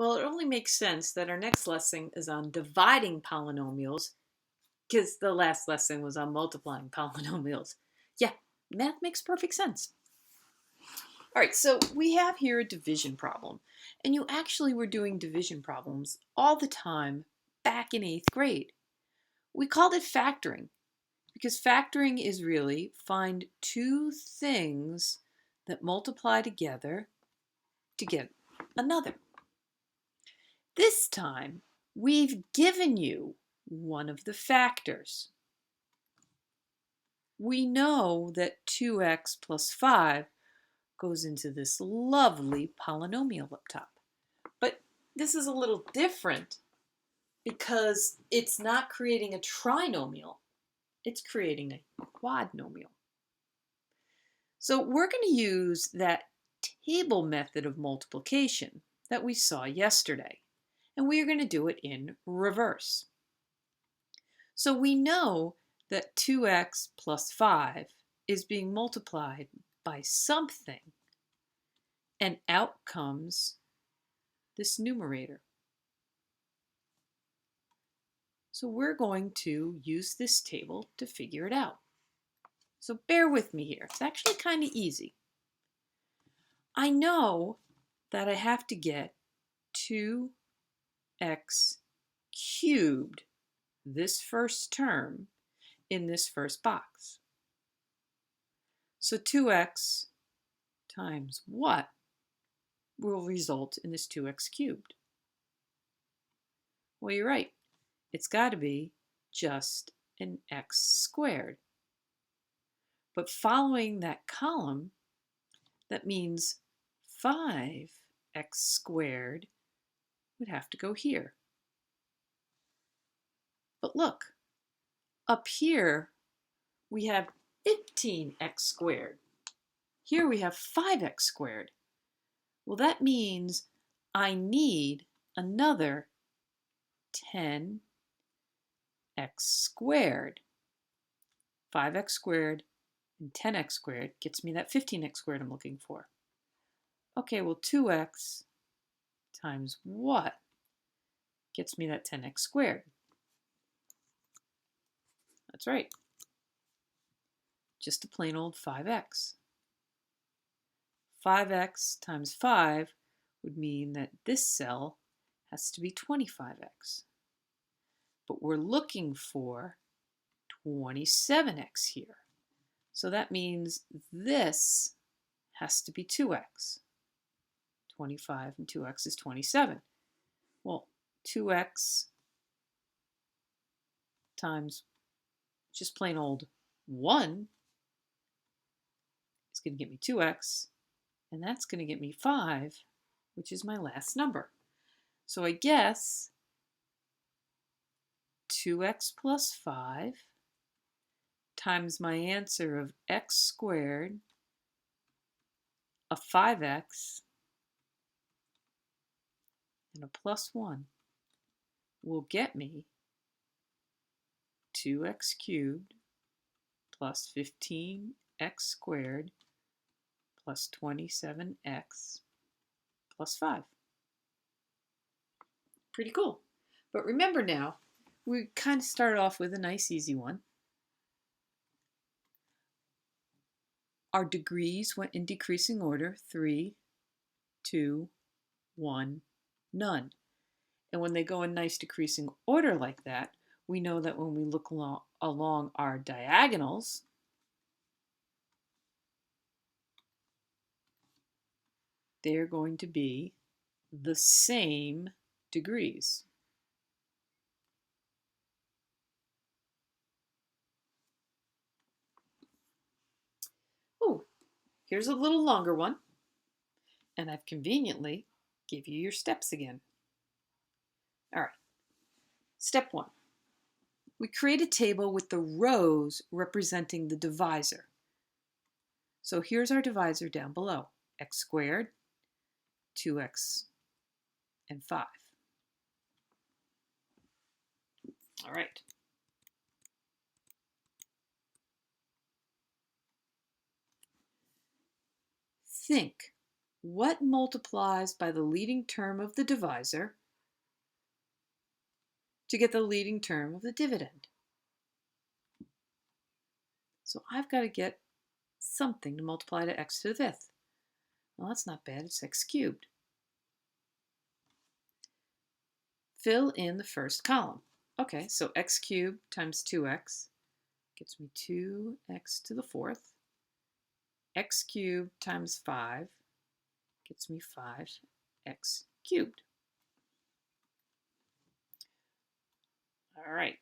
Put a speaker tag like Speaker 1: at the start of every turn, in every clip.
Speaker 1: Well, it only makes sense that our next lesson is on dividing polynomials because the last lesson was on multiplying polynomials. Yeah, math makes perfect sense. All right, so we have here a division problem, and you actually were doing division problems all the time back in 8th grade. We called it factoring because factoring is really find two things that multiply together to get another. This time, we've given you one of the factors. We know that 2x plus 5 goes into this lovely polynomial up top. But this is a little different because it's not creating a trinomial, it's creating a quadnomial. So we're going to use that table method of multiplication that we saw yesterday, and we are going to do it in reverse. So we know that 2x plus 5 is being multiplied by something, and out comes this numerator. So we're going to use this table to figure it out. So bear with me here. It's actually kind of easy. I know that I have to get 2x cubed, this first term, in this first box. So 2x times what will result in this 2x cubed? Well, you're right. It's got to be just an x squared. But following that column, that means 5x squared would have to go here. But look, up here we have 15x squared. Here we have 5x squared. Well, that means I need another 10x squared. 5x squared and 10x squared gets me that 15x squared I'm looking for. Okay, well, 2x times what gets me that 10x squared? That's right. Just a plain old 5x. 5x times 5 would mean that this cell has to be 25x. But we're looking for 27x here. So that means this has to be 2x. 25 and 2x is 27. Well, 2x times just plain old 1 is going to get me 2x, and that's going to get me 5, which is my last number. So I guess 2x plus 5 times my answer of x squared of 5x and a plus 1 will get me 2x cubed plus 15x squared plus 27x plus 5. Pretty cool. But remember now, we kind of started off with a nice easy one. Our degrees went in decreasing order: 3, 2, 1, none. And when they go in nice decreasing order like that, we know that when we look along our diagonals, they're going to be the same degrees. Oh, here's a little longer one, and I've conveniently give you your steps again. All right, step 1. We create a table with the rows representing the divisor. So here's our divisor down below: x squared, 2x, and 5. All right. Think, what multiplies by the leading term of the divisor to get the leading term of the dividend? So I've got to get something to multiply to x to the fifth. Well, that's not bad. It's x cubed. Fill in the first column. Okay, so x cubed times 2x gets me 2x to the fourth. X cubed times 5 gets me 5x cubed. All right,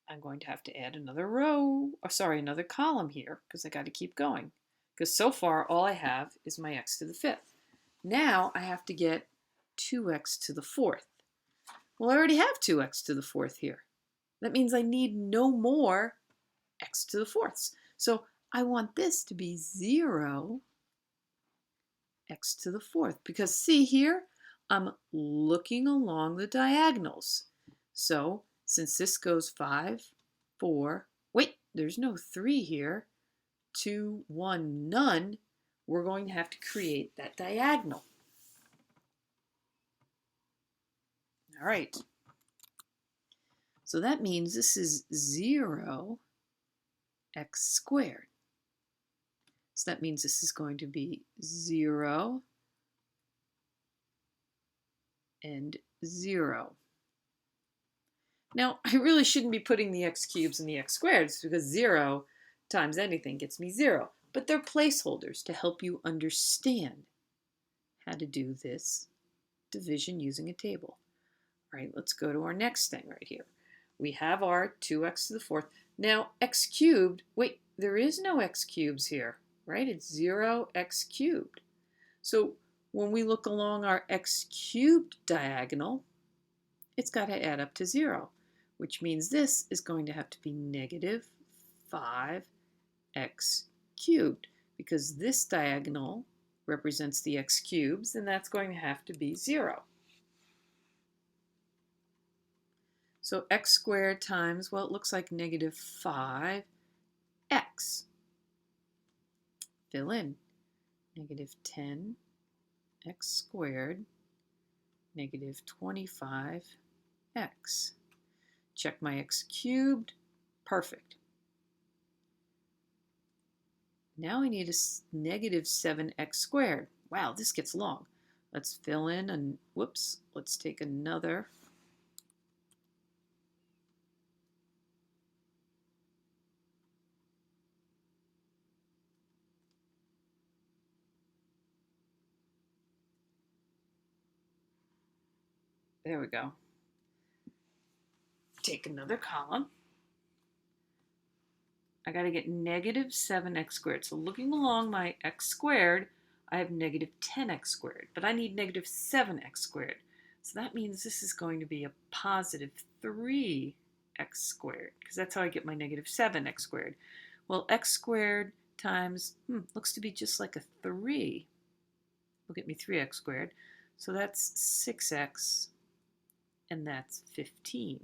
Speaker 1: I'm going to have to add another row, or sorry, another column here, because I got to keep going. Because so far, all I have is my x to the fifth. Now I have to get 2x to the fourth. Well, I already have 2x to the fourth here. That means I need no more x to the fourths. So I want this to be 0 x to the fourth, because see here, I'm looking along the diagonals. So since this goes 5, 4, wait, there's no 3 here, 2, 1, none, we're going to have to create that diagonal. All right. So that means this is 0 x squared. So that means this is going to be 0 and 0. Now, I really shouldn't be putting the x cubes and the x squareds because 0 times anything gets me 0. But they're placeholders to help you understand how to do this division using a table. All right, let's go to our next thing right here. We have our 2x to the fourth. Now, x cubed, wait, there is no x cubes here, right? It's 0x cubed. So when we look along our x cubed diagonal, it's got to add up to 0, which means this is going to have to be negative 5x cubed, because this diagonal represents the x cubes, and that's going to have to be 0. So x squared times, well, it looks like negative 5x. Fill in. Negative 10x squared, negative 25x. Check my x cubed. Perfect. Now I need a negative 7x squared. Wow, this gets long. Let's fill in, and whoops, let's take another. There we go. Take another column. I got to get negative 7x squared. So looking along my x squared, I have negative 10x squared, but I need negative 7x squared. So that means this is going to be a positive 3x squared, because that's how I get my negative 7x squared. Well, x squared times, looks to be just like a 3. Will get me 3x squared. So that's 6x, and that's 15.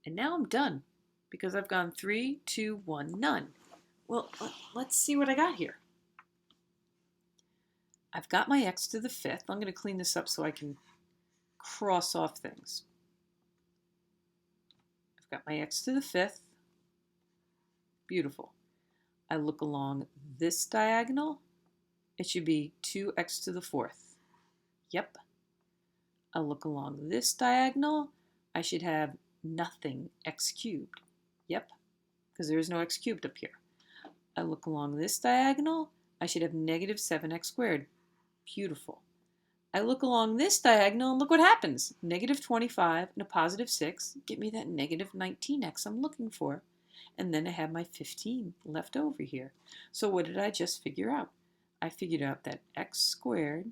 Speaker 1: And now I'm done, because I've gone 3, 2, 1, none. Well, let's see what I got here. I've got my x to the fifth. I'm going to clean this up so I can cross off things. I've got my x to the fifth. Beautiful. I look along this diagonal. It should be 2x to the fourth. Yep. I look along this diagonal. I should have nothing x cubed. Yep, because there is no x cubed up here. I look along this diagonal. I should have negative 7x squared. Beautiful. I look along this diagonal, and look what happens. Negative 25 and a positive 6 get me that negative 19x I'm looking for. And then I have my 15 left over here. So what did I just figure out? I figured out that x squared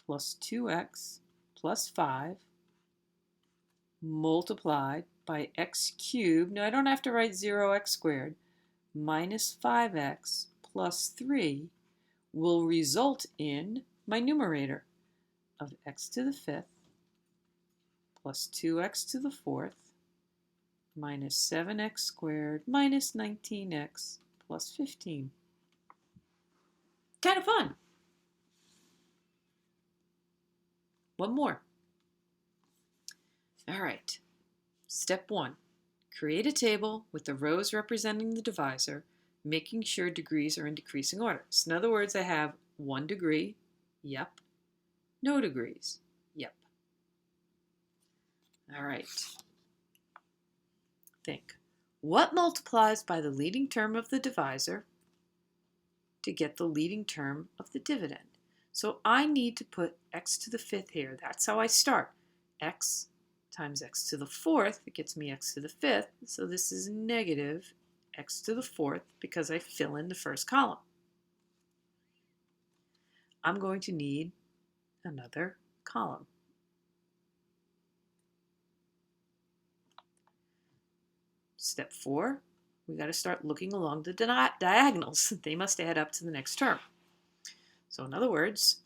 Speaker 1: plus 2x plus 5 multiplied by x cubed, now I don't have to write 0x squared, minus 5x plus 3 will result in my numerator of x to the fifth plus 2x to the fourth minus 7x squared minus 19x plus 15. Kind of fun. One more. All right. Step 1. Create a table with the rows representing the divisor, making sure degrees are in decreasing order. So in other words, I have 1 degree, yep. No degrees, yep. All right. Think. What multiplies by the leading term of the divisor to get the leading term of the dividend? So I need to put x to the 5th here. That's how I start. X times x to the 4th, it gets me x to the 5th. So this is negative x to the 4th because I fill in the first column. I'm going to need another column. Step 4, we got to start looking along the diagonals. They must add up to the next term. So in other words,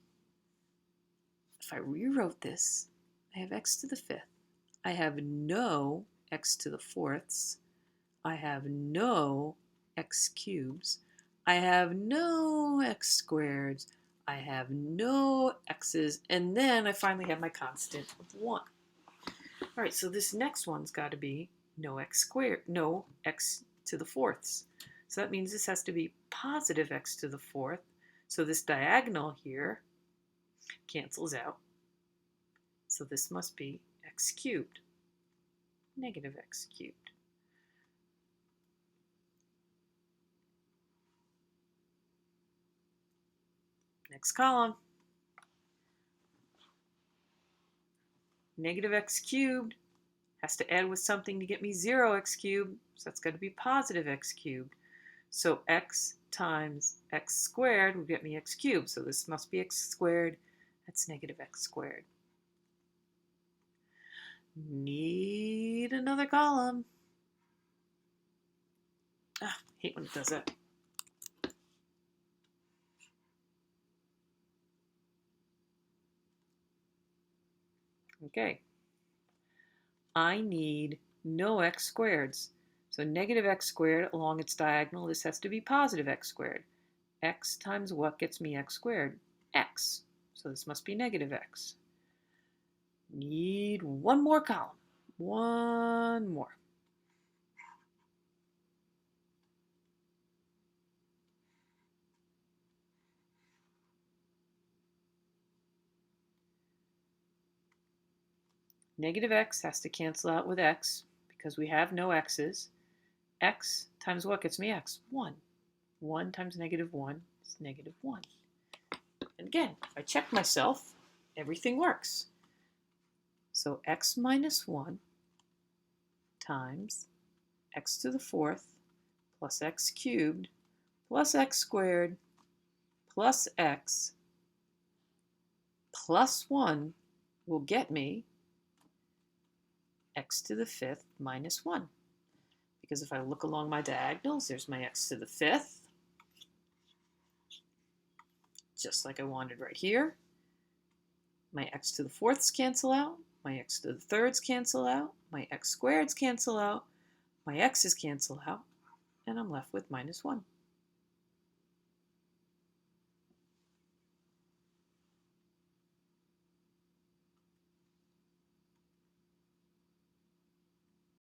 Speaker 1: if I rewrote this, I have x to the 5th. I have no x to the 4ths. I have no x cubes. I have no x squareds. I have no x's. And then I finally have my constant of 1. All right, so this next one's got to be no x squared, no x to the 4ths. So that means this has to be positive x to the 4th. So this diagonal here cancels out. So this must be x cubed, negative x cubed. Next column. Negative x cubed has to add with something to get me 0x cubed, so that's got to be positive x cubed. So x times x squared will get me x cubed, so this must be x squared. That's negative x squared. Need another column. Hate when it does that. Okay. I need no x squareds. So negative x squared along its diagonal, this has to be positive x squared. X times what gets me x squared? X. So this must be negative x. Need one more column. One more. Negative x has to cancel out with x because we have no x's. X times what gets me x? 1. 1 times negative 1 is negative 1. And again, if I check myself, everything works. So x minus 1 times x to the 4th plus x cubed plus x squared plus x plus 1 will get me x to the 5th minus 1. Because if I look along my diagonals, there's my x to the 5th, just like I wanted right here. My x to the 4ths cancel out, my x to the 3rds cancel out, my x squareds cancel out, my x's cancel out, and I'm left with minus 1.